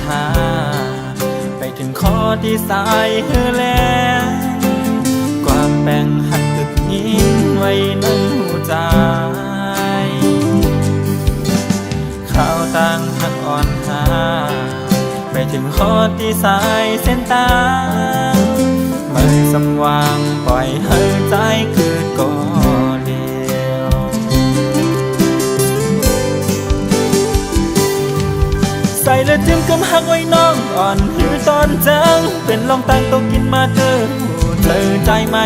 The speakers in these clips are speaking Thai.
หาไปถึงข้อที่สายเฮือแล้วความแบ่งหักตึกยินไว้ในหัวใจข่าวต่างหักอ่อนหาไปถึงข้อที่สายเส้นตาไม่สำว่างปล่อยให้ใจคือก่อเดียวใส่และจิ้มกำหักไว้น้องอ่อนหิวตอนจังเป็นลองตั้งโตกินมาเธอใจไหม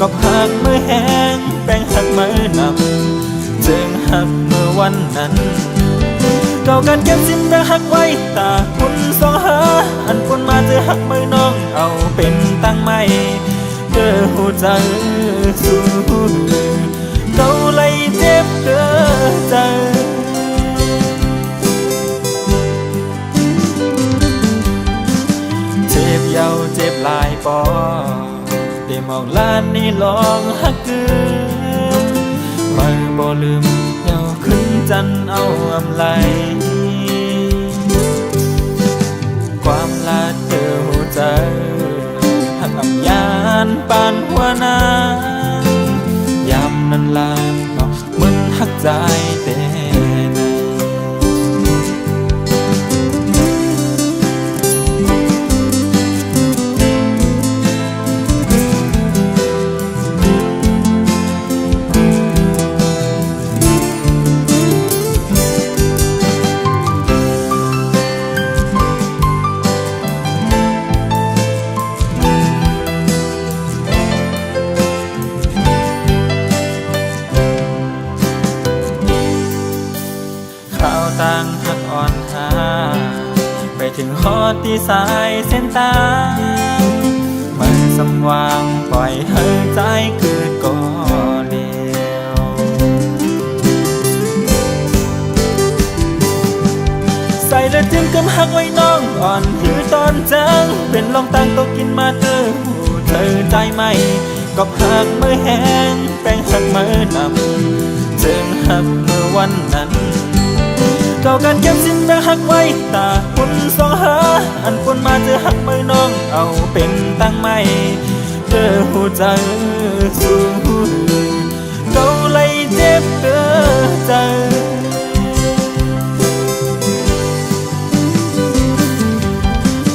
ก็หักมือแห้งแป้งหักมือนำจึงหักเมื่อวันนั้นเก่ากันเก็บซิมแบ่งหักไว้ตาคุณสองหาอันปุ่นมาเจอหักมือน้องเอาเป็นตั้งไม่เจอหัวใจสู้เก่าเลยเจ็บเด้อใจเจ็บยาวเจ็บลายปอได้มองล้านนี่ลองหักเกือบไม่บ่ลืมเยาขึ้นจันเอาอำไลความลาดเจอหัวใจหักอำยานปานหัวนายามนั้นลานเนาะมึนหักใจแต่ต่างหักอ่อนหาไปถึงข้อที่สายเส้นตามันสำว่างปล่อยให้ใจเกิดก่อเดียวใส่และจิ้มกำหักไว้น้องอ่อนหิวตอนจังเป็นลองตั้งโตกินมาเธอใจไหมก็หักมือแห้งแป้งหักมือนำจึงหักเมื่อวันนั้นเก่ากันเก็บสินแบ่งหักไว้ตาคุณสองหาอันปุ่นมาเจอหักมือน้องเอาเป็นตั้งไม่เจอหัวใจสู้เก่าเลยเจ็บเด้อใจ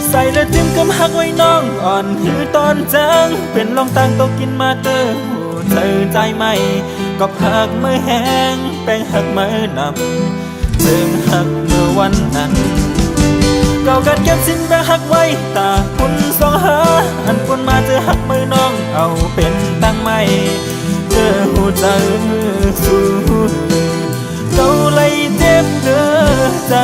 ใส่และจิ้มกำหักไว้น้องอ่อนหิวตอนจังเป็นลองตั้งโตกินมาเจอใจไหมก็หักมือแห้งแป้งหักมือนำจึงหักเมื่อวันนั้นเก่ากันเก็บสินแบ่งหักไว้ตาคุณสองหาอันปุ่นมาเจอหักมือน้องเอาเป็นตั้งไม่เจอหัวใจสู้เก่าเลยเจ็บเด้อใจ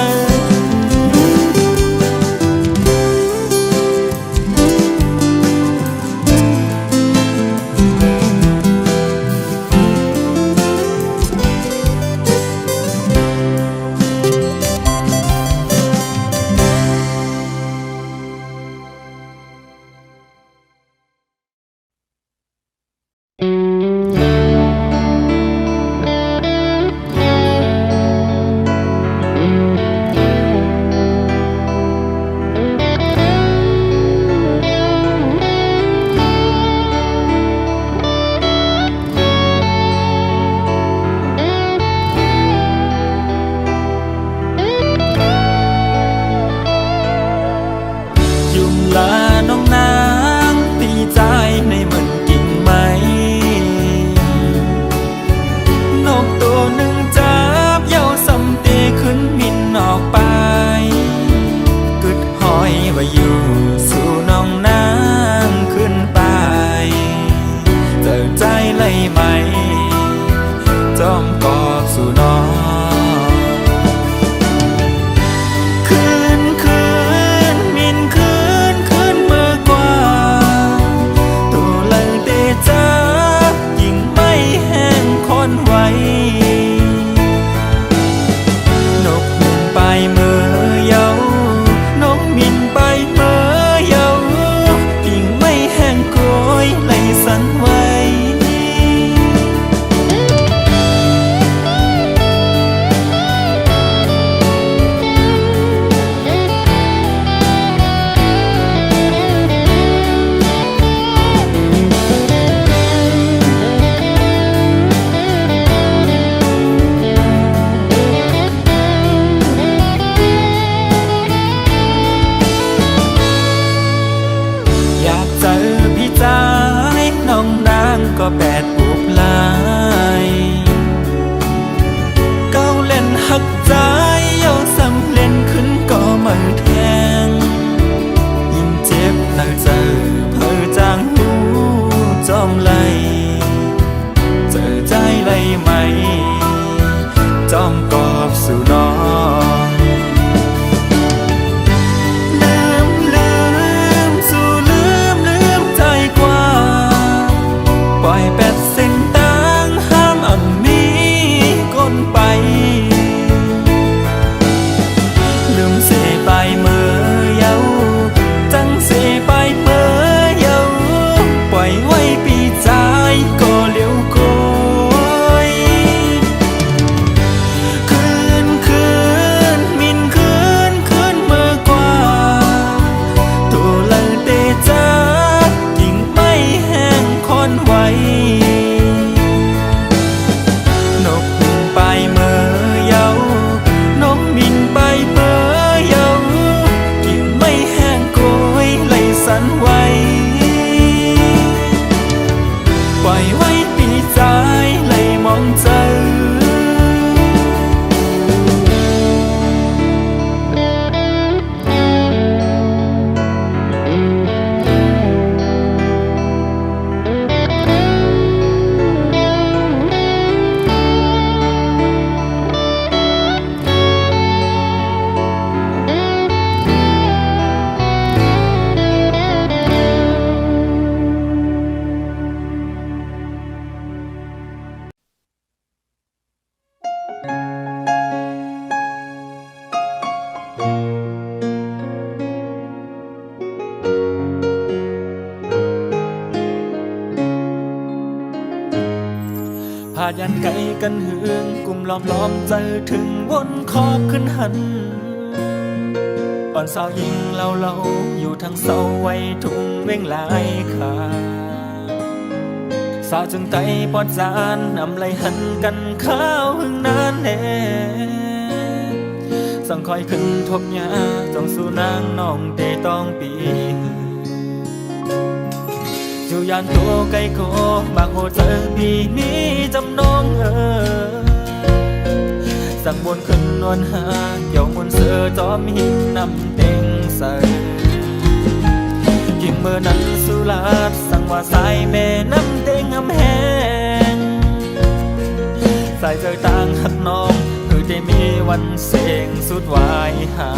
นกบินไปเมื่อเยานกบินไปเมื่อ ดยันไกลกันเหืองกลุ่มล้อมเจอถึงวนขอบขึ้นหันอ่อนสาวยิงเราอยู่ทางเสาไว้ทุ่งเว้งหลายขาสาวจึงไต่ปอดจานนำไหลหันกันข้าวหึงนานแน่สั่งคอยขึ้นทบยาจ้องสู่นางน้องเตต้องปีอยู่ยานโตไกลโกบางโหเจอปีมีจำนองสั่งบนขึ้นนวลหาเกี่ยวมนเสือจอมหินนำเต็งใส่ยิ่งเมื่อนั้นสุลาดสั่งว่าสายแม่น้ำเต็งอำแหงสายเจอต่างหักน้องคือได้มีวันเสียงสุดวายหา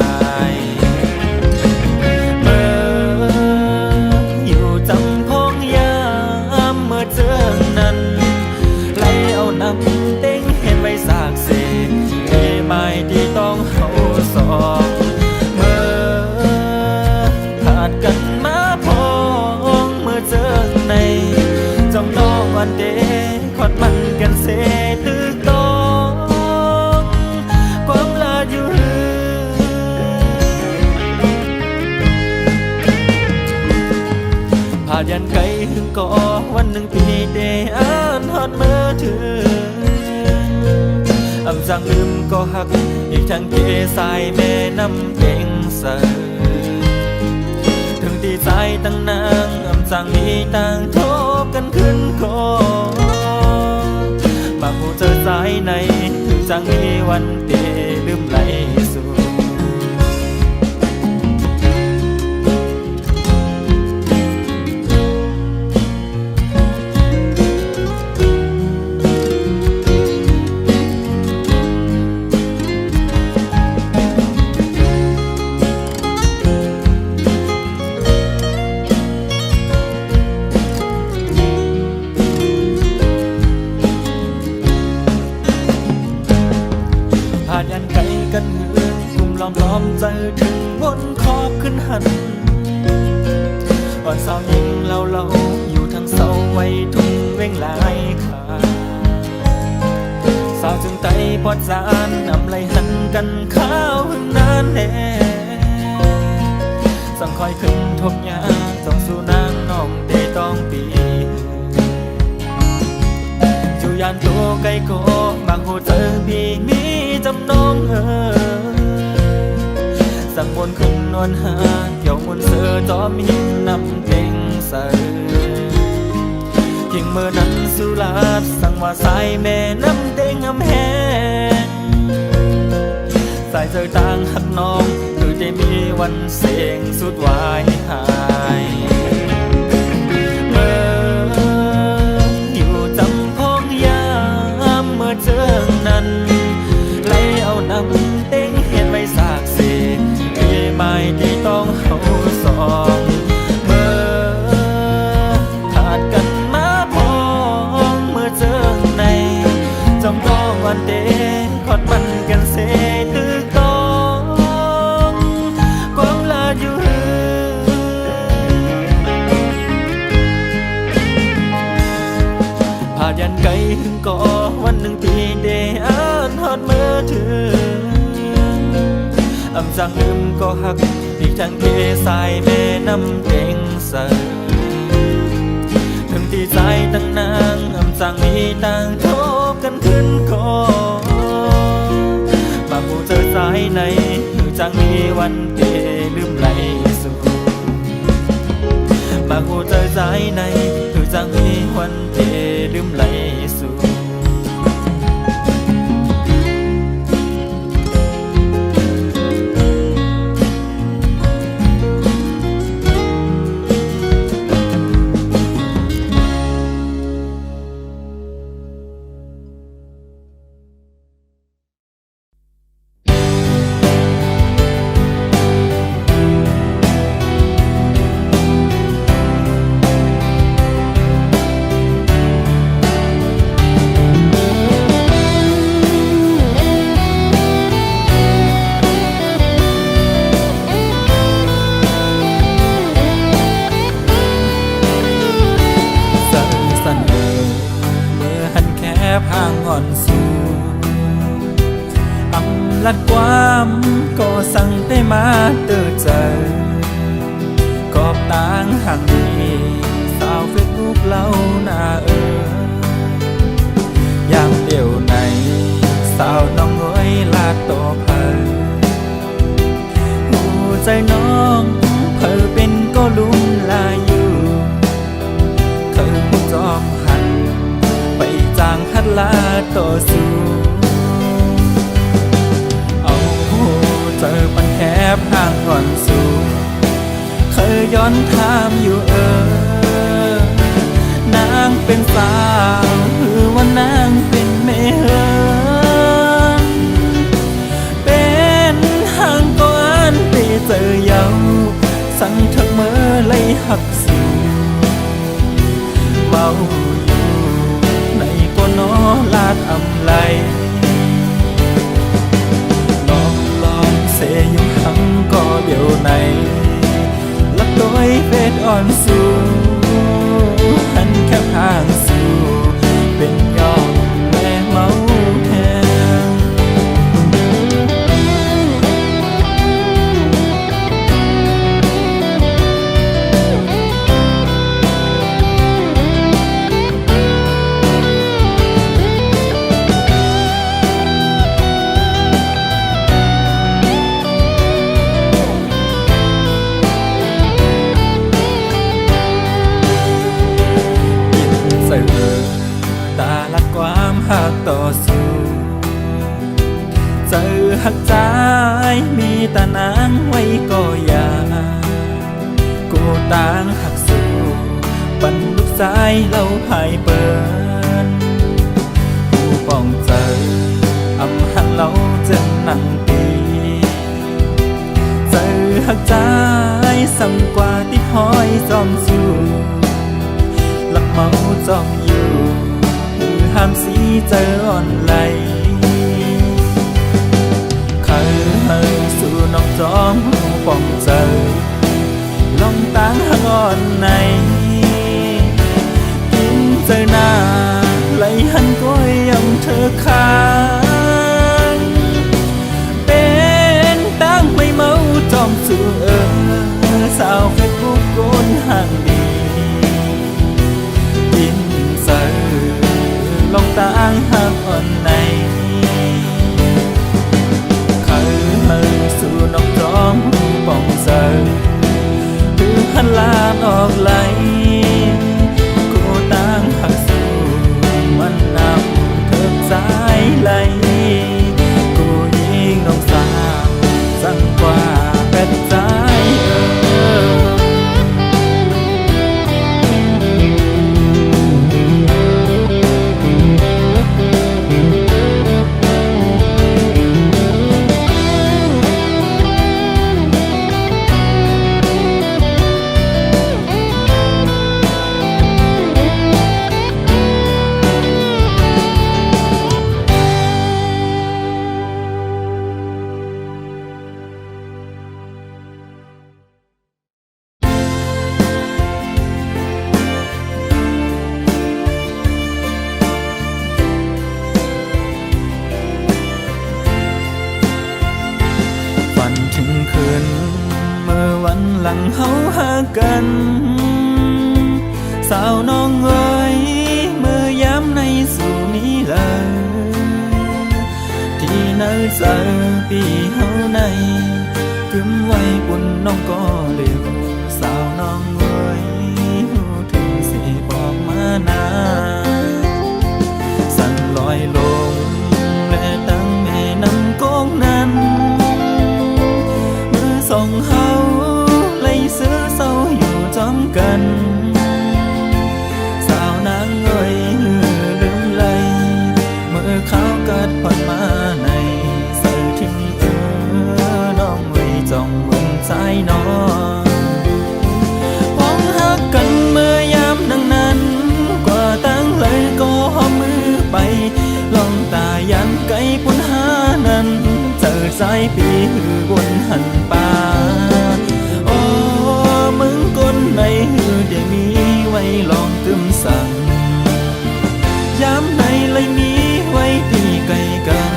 ยเมื่ออยู่จำพองยามเมื่อเจอนั้นไหลเอาน้ำเต็งเห็นไว้สากเสกไม่ที่ต้องเฮาสองเมื่อขาดกันมาพองเมื่อเจอในจ้องน้องวันเดขอดมันกันเสตึกต้องความลาอยู่ผ่ายันไกลถึงก่อวันหนึ่งปีเดอ่านฮอดเมื่อถึงอำจังลืมก็หักอีกทั้งเกสายแม่น้ำเก่งเสยถึงตีใจตั้งนางอำจังมีต่างโทบกันขึ้นก่อบางหูเจอสายในถึงจังมีวันเตลืมไหลสู่ยันไกลกันเหืองกลุ่มล้อมเจอถึงวนขอบขึ้นหันอ่อนสาวยิงเราอยู่ทางเสาไว้ทุ่งเว้งหลายขาสาวจึงไต่ปอดจานนำไหลหันกันข้าวหึงนานแน่สั่งคอยขึ้นทบยาจ้องสู่นางน้องเตต้องปีอยู่ยานโตไกลโกบางโหเจอพี่มีจำนองสั่งบนขึ้นนวลหาเกี่ยวมนเสือจอมหินนำเต็งใส่ยิ่งเมื่อนั้นสุลาดสั่งว่าสายแม่น้ำเต็งอำแหงสายเจอต่างหักน้องคือได้มีวันเสียงสุดวายหายเมื่ออยู่จำพองยามเมื่อเจอนั้นไหลเอาน้ำเต็งเห็นไว้สากเสกไม่ที่ต้องเฮาสองเมื่อขาดกันมาพองเมื่อเจอในจำต้องวันเดขอดมันกันเสตึกต้องความลาอยู่ผ่ายันไกลถึงก่อวันหนึ่งปีเดอ่านฮอดเมื่อถึงอำจังลืมก็หักอีกทั้งเกสายแม่น้ำเก่งเสยถึงตีใจตั้งนางอำจังมีต่างโทบกันขึ้นก่อบางหูเจอสายในถึงจังมีวันเตลืมไหลสู่บางหูเจอสายในถึงจังมีวันเตลืมไหลสู่ เ ลัดความก็สั่งได้มาเตือนใจกอบต่างห่างดีสาวเฟซบุ๊กเล่าหน้ายามเดียวในสาวน้องง้อยลาดต่อเพอหัวใจน้องเพอเป็นก็ลุ่มลายอยู่เธอผู้จอมหันไปจางหัดลาต่อสู้เอาเจอปันแคบห่างก่อนสู่เคยย้อนถามอยู่นางเป็นสาวหรือว่านางเป็นแม่เฮินเป็นห่างก่อนไปเจอเยาสั่งเธอเมื่อไล่หักสู่เมาอยู่ในก็นอลาดอำไลลองเสยอยู่หังก็เดี๋ยวไหนลักโดยเฟซอ่อนสู่หันแค่ห่างสู่เป็นยอมแม่เมาแทนตาลักความหักต่อสู้เจอหักใจมีตานางไว้ก็อยากูต่างหักสู้ปันลูกสายเล่าภายเปินผู้ป้องเจออำหันเราจนนั่งปีเจอหักใจสั่งกว่าที่ห้อยจอมสู้หลักเมาจอมอยู่ห้ามสีเจออ่อนไหลเคยสู่น้องจอมป้องเจอลองตั้งห่างอ่อนในกินเจอหน้าไหลหันก้อยยำเธอค้างเป็นตั้งไม่เมาจอมสู่สาวเฟซบุ๊กโกนห่างดีกินเจอลองต่างหักอ่อนในเคยสู่น้องจอมป้องเจอคือหันลานออกไหลกูต่างหักสู่มันนำเถิดสายไหลกูยิงน้องสาวสั่งกว่าเป็ดใจถึงคืนเมื่อวันหลังเฮาหากันสาวน้องเอ๋ยเมื่อย้ำในสู่นี้เลยที่เนิ่นเจอปีเฮาในกึมไว้บนน้องก็เร็วสาวน้องเอ๋ยหูถึงสิบอกมานาสั่นลอยลงและตั้งแม่น้ำโกงนั้นส่งเฮาไล่เสือเศร้าอยู่จอมกันสาวนางเอ๋ยลืมไหลเมื่อเขากัดผ่อนมาในใส่ถึงน้องไว้จ้องบนใจน้องพ้องหักกันเมื่อยามดังนั้นกว่าตั้งเลยก็หอมมือไปลองตายันไกลปุ่นหานั้นเจอสายปีหือบนหันป่าโอ้มึงก้นในหือเดี๋ยวมีไว้ลองตึมสั่งย้ำในเลยมีไว้ตีไกลกัน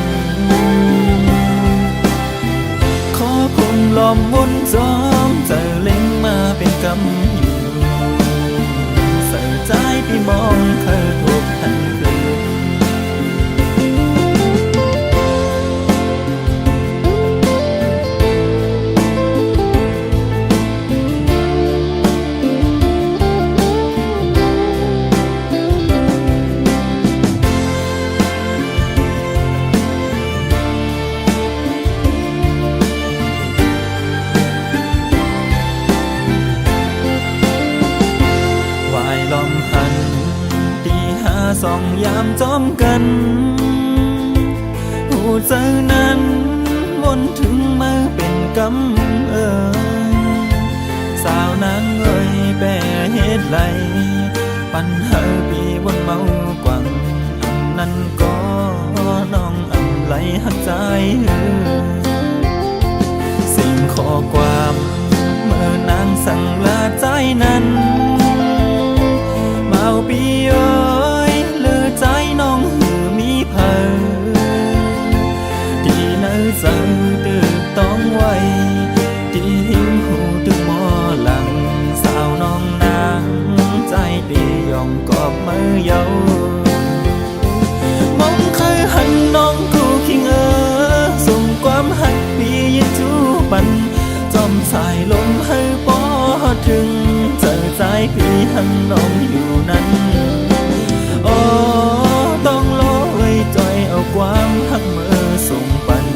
ำอยู่ใส่ใจไปมองเธอทบทันคืนสองยามจอมกันหูเจอนั้นวนถึงมือเป็นกำสาวนางเอ่ยแปรเหตุไรปัญหาปีบนเมากวังอันนั้นก็น้องอำไหลหักใจสิ่งข้อความเมื่อนางสั่งลาใจนั้นเมาปีเอ้ยใจน้องหือมีเผอที่เนื้อใจตึกต้องไว้ที่หิวหูตึกหมอหลังสาวน้องนางใจดียองกอบมือเยามองเคยหันน้องกูคิงส่งความหักปียืนจูบันจอมสายลมให้ปอถึงเจอใจพี่หันน้องอยู่นั้นโอ้ต้องลอยจอยเอาความหักเมื่อส่งปัน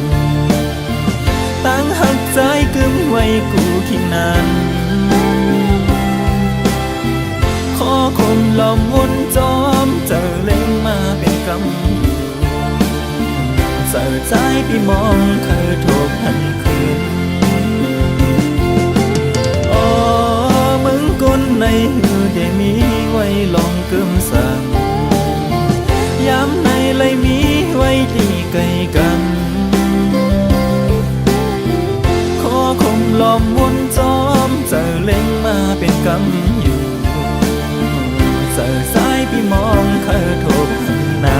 ตั้งหักใจกึมไว้กูคิงนั้นขอคนลอมวนจอมเจอเล่งมาเป็นกำอยู่เสิร์ใจพี่มองเคยทบทันคืนโอ้มึงก้นในหือได้มีไว้ลองกึมสั่งย้ำในเลยมีไว้ที่ไกลกันขอคงลอมวนจอมเจอเล็งมาเป็นกำอยู่เจอสายพี่มองเคยทบนา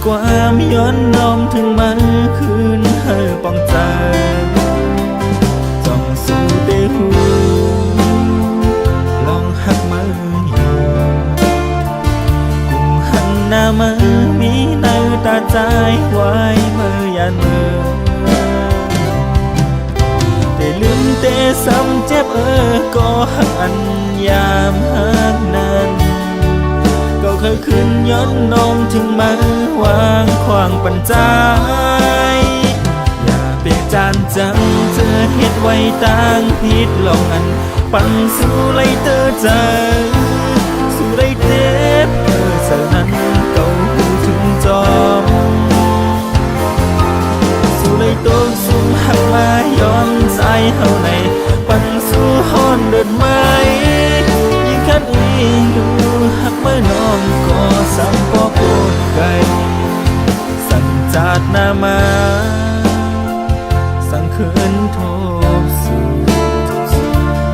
ความย้อนน้อมถึงมันคืนให้ปองใจจ้องสู่เตหูลองหักมืออยู่กุมหันหน้ามือมีในตาใจไว้มือยันมือแต่ลืมเตะซ้ำเจ็บก็หักอันยามหักนั้นก็เคยขึ้นย้อนน้อมถึงมือวางขวางปัญใจอย่าเป็นจานจังเธอเฮ็ดไว้ต่างผิดลองอันปันสู่ไลเตอเจอสู่ไลเจ็บเธอนั้นเก่าหูถึงจอมสู่ไลโตสุ่มหักมาย้อนใจเฮาในปันสู่ฮ้อนเดินไม้ยิ่งคันอีดูหักเมื่อน้องก็ซ้ำก็โกรธไกลสั่งจากหน้ามาสั่งคืนโทบสู่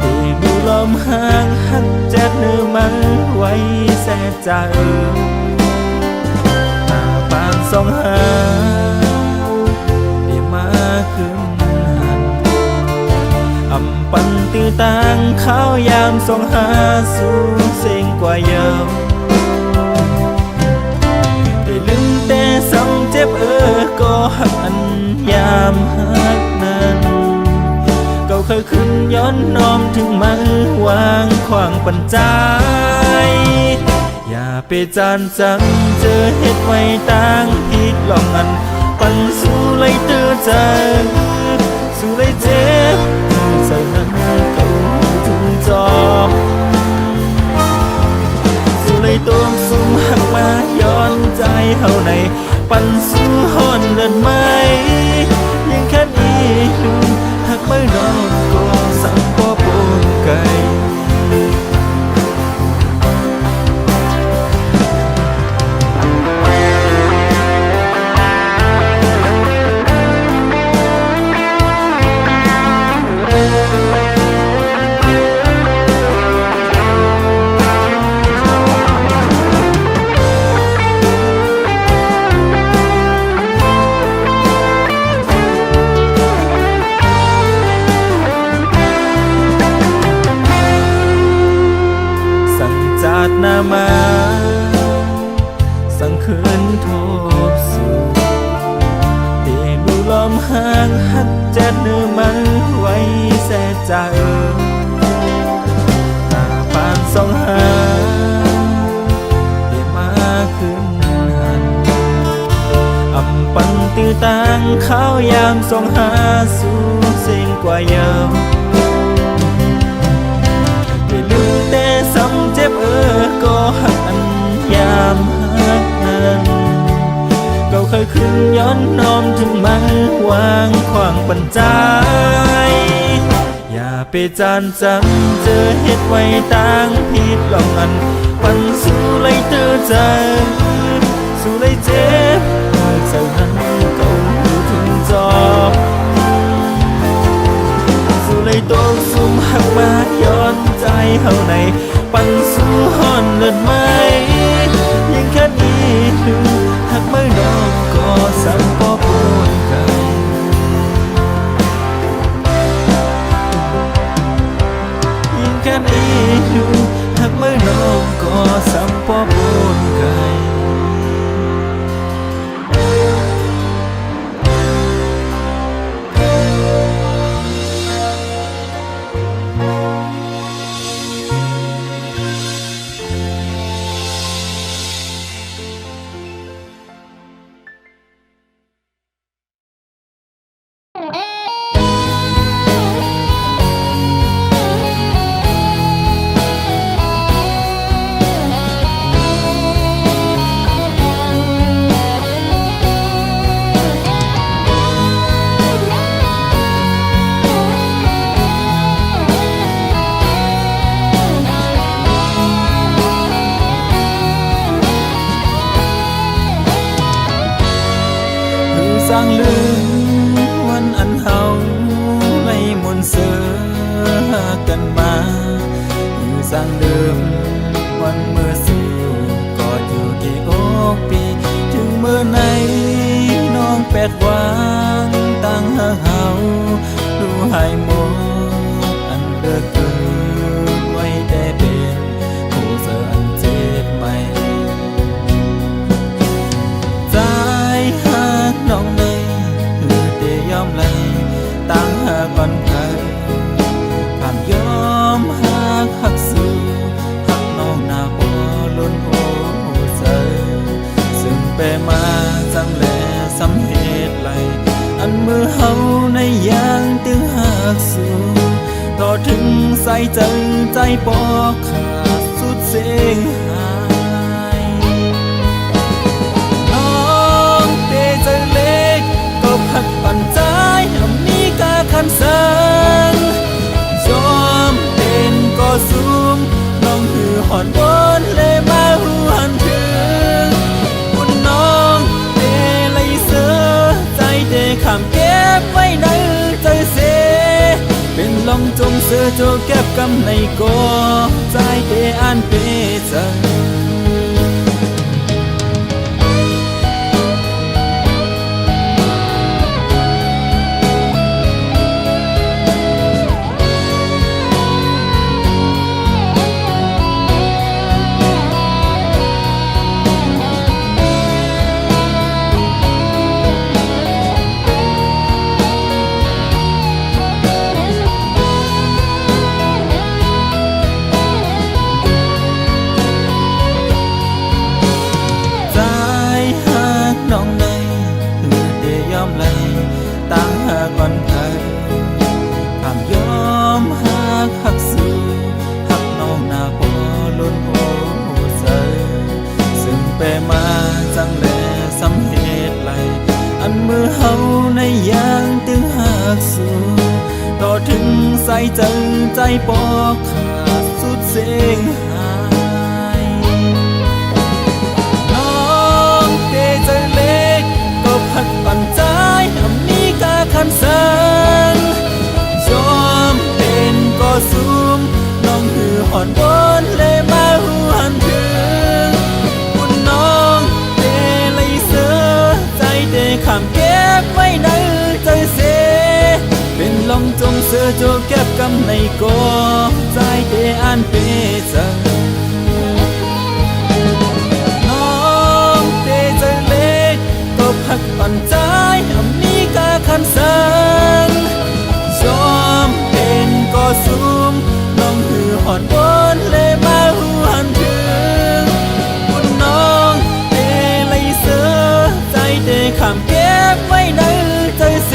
ตีดูลมห่างหักแจ๊ดเนื้อมาไว้แสบใจตาปานสองหาได้มาคืนหันอำปันตื้อต่างข้าวยามส่งหาสู่เสียงกว่าเยาวได้ลืมแต่ซ้ำเจ็บก็หักอันยามหักนั้นก็เคยขึ้นย้อนน้อมถึงมือวางขวางปัญใจอย่า ไปจานจังเจอเฮ็ดไว้ต่างผิดลองอันปันสู้เลยเตือใจสู้เลยเจ็บเจ้านั้นเขาถึงจอบสู้เลยต้มซุ่มหักมาย้อนใจเฮาในปันสู้หอนเดินไหมยังแค่นี้ลืมหักเมื่อนอนก็สั่งพ่อปนไก่หน้ามาสั่งคืนทบสู่เดดูลมห่างหักเจ็ดเนื้อมันไว้แสใจตาปานสองหาเดมาขึ้นหันอำปันตื้อต่างข้าวยามสองหาสู่เสียงกว่าเยาลืมแต่ซ้ำเจ็บก็หักอันยามหักนั้นเราเคยขึ้นย้อนน้อมถึงมันวางขวางปัญใจอย่าไปจานจังเจอเฮ็ดไว้ต่างผิดลองอันปันสู้เลยเตือใจสู้เลยเจ็บเจ้านั้นเขาถึงจอบเลยโตซุ่มหักมาย้อนใจเฮาในปันสู้หอนเลิศไหมยังแค่นี้ลืมหักเมื่อนอนก็สั่งพ่อปนกันยังแค่นี้ลืมหักเมื่อนอนก็สั่งพ่อปนกันสร้างลืมวันอันเฮาในมนต์เสือหากันมาสร้างลืมวันเมื่อสู่กอดอยู่กี่อกปีถึงเมื่อไหนน้องแปดวางตั้งหาเฮารู้หายหมดอันเลิกเกินไว้แต่เป็นผู้เสืออันเจ็บไหมใจหักน้องยอมไหลตั้งหาก่อนใครผ่านยอมหักสู่หักน้องหน้าบ่ล้นโอ้ใจซึ่งแปรมาจังแลสำเหตุไหลอันมือเฮาในย่างตึงหักสู่ต่อถึงใส่ใจปอขาดสุดเสียงหายน้องเตใจเล็กก็พักปั่นใจลำนี้กาคันสังจอมเป็นก็สูงน้องหือหอนบนเลยมาหูหันถึงบุญน้องเตเลยเสือใจเตขามเก็บไว้ในใจเสเป็นลองจมเสือโจเก็บกำในก่อใจเตอ่านเปจัง ใจเจอใจปอกขาดสุดเสียงหายน้องเตใจเล็กก็พัดปั่นใจมีกาคันสังยอมเป็นก็ซุ่มน้องหือหอนบนเลยมาหูหันถึงคุณน้องเตเลยเสือใจเตขามเก็บไว้ในใจเสเป็นลมจงเสือโจเก็บกำในกอใจเตอ่านเปจังน้องเตใจเล็กก็พักปั่นใจมีกาคันสังยอมเป็นก็ซุ่มน้องหือหอนบนเลยมาหูหันถึงคุณน้องเตเลยเสือใจเตขามเก็บไว้ในใจเส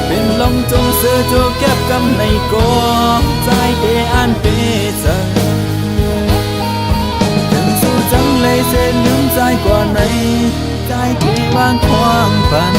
เป็นลมจงเสือโจเก็บกำในกอใจเตอ่านเปจังถึงสู้จังเลยเส้นลืมใจกว่าไหนใจเตวางควางปัน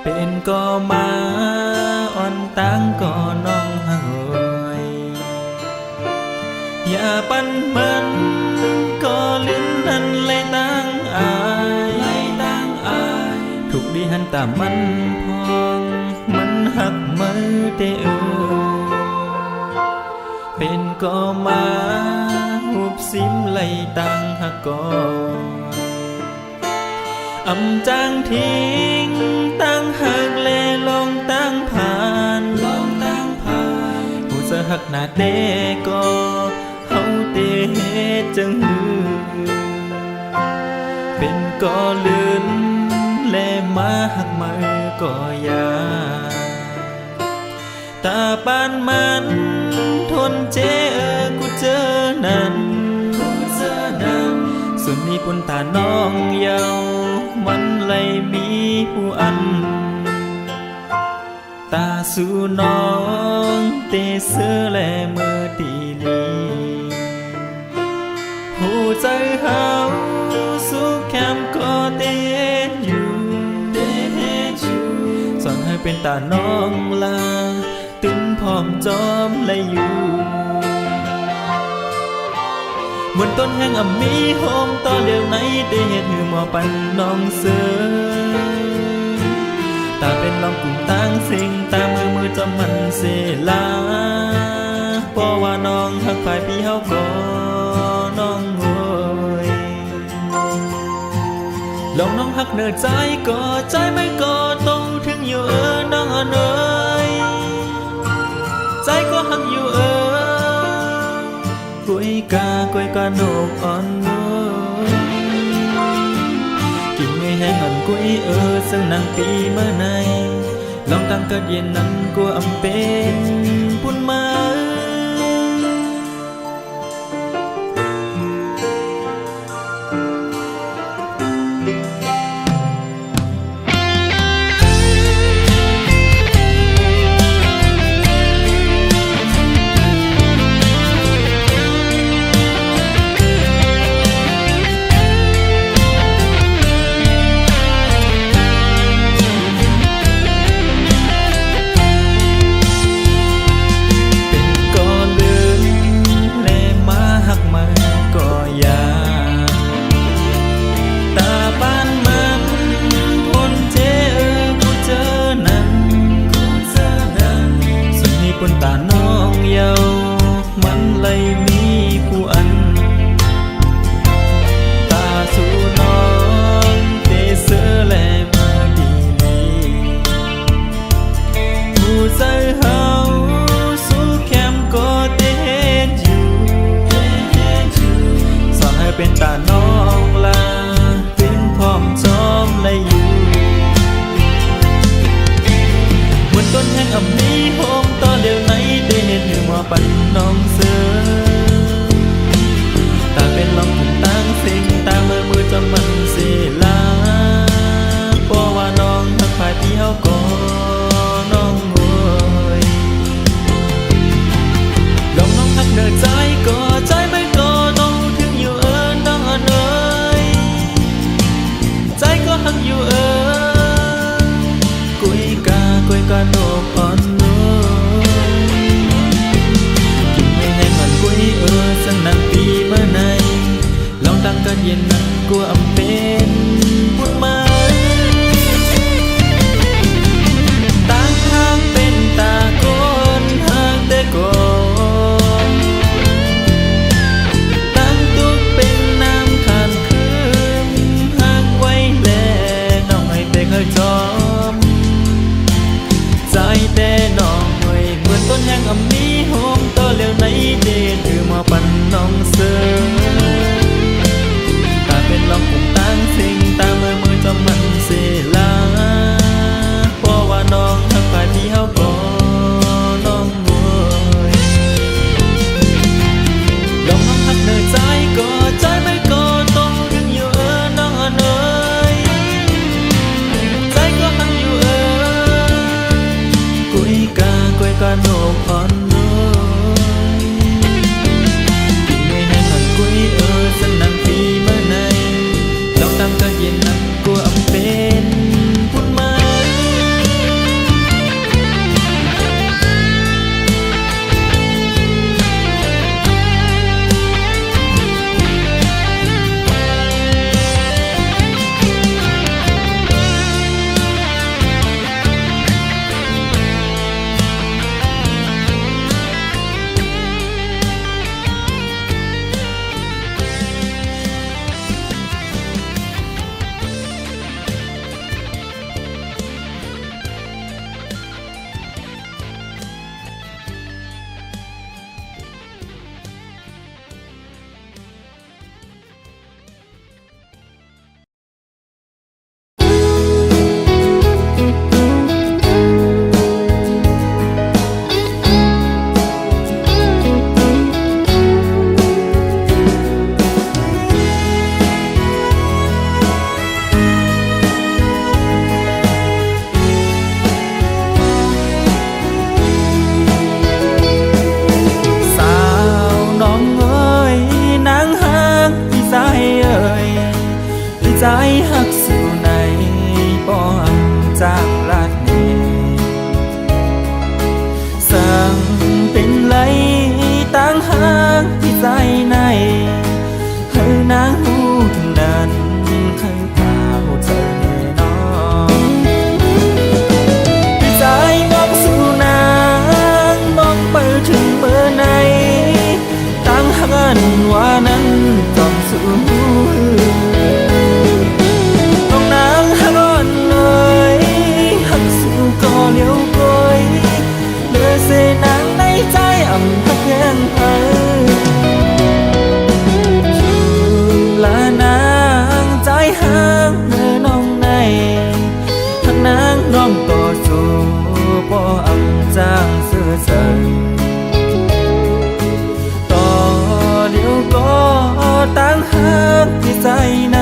เป็นก็มาอ่อนตังก็น้องหอยอย่าปันมันก็ลิ้นนั้นเลยตั้งอายถูกดีหันตามมันพองมันหักมือเตอเป็นก็มาหุบซิมเลยตั้งหักก็อำจางทิ้งตั้งหักเลลองตั้งผ่านผู้จะหักหน้าเตก็เฮาเตเฮ็ดจังหือเป็นก็ลืนแลมาหักมือก็ยาตาปานมันทนเจกูเจอนั้นส่วนนี้ปุ่นตาน้องเยามันเลยมีผู้อันตาสู่น้องเตเสือและมือตีลีหูใจเฮาสุขแคมก็เตอยู่สอนให้เป็นตาน้องลาตึงพร้อมจอมเลยอยู่บนต้นแห่งมีโฮมต่อเลี้ยวไหนได้เห็ดหือหมอปันน้องเสือตาเป็นลองกุ่มตั้งสิ่งตามือจำมันเสลาเพราะว่าน้องหักฝ่ายพี่เฮาก็น้องโวยลองน้องหักเนื้อใจก็ใจไม่ก็โตถึงอยู่น้องเอ๋ยใจก็หักอยู่กุยกาโนกอ่อนโน้กินไม่แห้งอ่อนกุยซึ่งนางปีเมื่อไหนลองตั้งเกิดเย็นนั้นกูอำเป็นปุ่นมา อำนี้โฮมต่อเดี๋ยวไหนได้เห็นหรือว่าปันน้องเสือตาเป็นลองผมตั้งสิ่งตาเมื่อมือจะมันเสียลาเพราะว่าน้องทักพายที่เฮาก่อน้องโวยลองน้องทักเดินใจก่อใจไม่ก่อน้องถึงอยู่น้องเอ๋ยใจก็หักอยู่กุยกาโนอ่อนน้อยกินไม่ให้มันกุยสังนังปีเมื่อไหนลองตั้งกันเย็นนั้นกลัวอำเป็นพูดมาตั้งทางเป็นตาโกนหางแต่ก่อนตั้งตุกเป็นน้ำขานคืนหากไว้แลน้องให้แต่เคยจอมใจแต่น้องหน่วยเหมือนต้นแห่งอำนี้โฮมต่อเลี้ยวไหนเดนถือมาปั่นน้องเสือตาเป็นลองผมตั้งสิ่งตาเมื่อมือจะมันเสียลาเพราะว่าน้องทักพายที่เฮาก่อน้องโวยลองน้องทักเดินใจก่อใจไม่ก่อต้องถึงอยู่น้องเอ๋ยใจก็หักอยู่กุยกาโนอ่อนน้อยกินไม่ให้มันกุยสันนังปีเมื่อไหนลองตามก็เย็นนักกลัวอำเป็นพูดมา ตั้งหากที่ใจใน